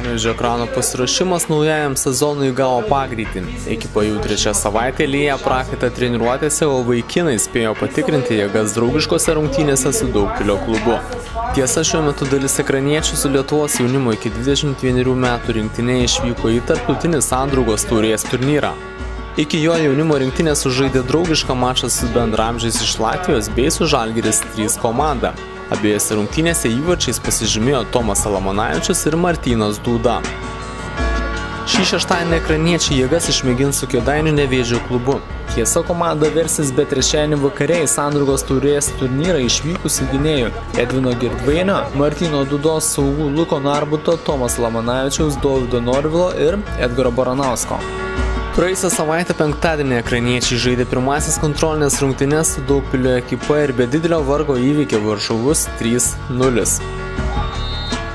Panevėžio Ekrano pasiruošimas naujajam sezonui įgavo pagreitį. Ekipa jau 3 savaitę lieja prakaitą treniruotėse, o vaikinai spėjo patikrinti jėgas draugiškose rungtynėse su Daugpilio klubu. Tiesa, šiuo metu dalis ekraniečių su Lietuvos jaunimo iki 21 metų rinktinė išvyko į tarptautinį Sandraugos taurės turnyrą. Iki jo jaunimo rinktinė sužaidė draugišką mačą su bendramžiais iš Latvijos bei su Žalgiris 3 komanda. Abiejose rungtynėse įvarčiais pasižymėjo Tomas Salamonavičius ir Martynas Dūda. Šį šeštadienį ekraniečiai jėgas išmėgins su Kėdainių Nevėžio klubu. Tiesa, komanda versis be trečiadienį vakare į Sandraugos taurės turnyrą išvykusių gynėjų Edvino Girdvainio, Martyno Dūdos, saugų Luko Narbuto, Tomas Salamonavičiaus, Dovydo Norvilo ir Edgaro Baranausko. Praėjusią savaitę penktadienį ekraniečiai žaidė pirmasis kontrolinės rungtynes su Daugpilio ekipa ir be didelio vargo įveikė varžovus 3-0.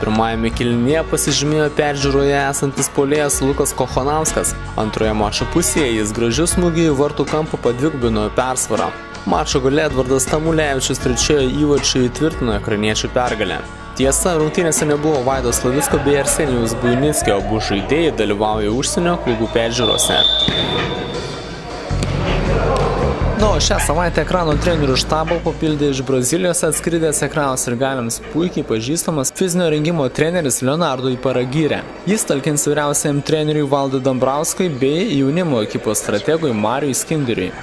Pirmajame kėlinyje pasižymėjo peržiūroje esantis puolėjas Lukas Kochonauskas. Antroje mačo pusėje jis gražiu smūgiu į vartų kampą padvigubino persvarą. Mačo gale Edvardas Tamulevičius trečiojo įvarčiu įtvirtino ekraniečių pergalę. Tiesa, rungtynėse nebuvo Vaido Slavicko bei Arsenijaus Buinickio, abu žaidėjai dalyvauja užsienio klubų peržiūrose. O šią savaitę Ekrano trenerių štabą papildė iš Brazilijos atskridęs Ekrano sirgaliams puikiai pažįstamas fizinio rengimo treneris Leonardo Iparagirė. Jis talkins vyriausiajam treneriui Valdui Dambrauskui bei jaunimo ekipos strategui Mariui Skinderiui.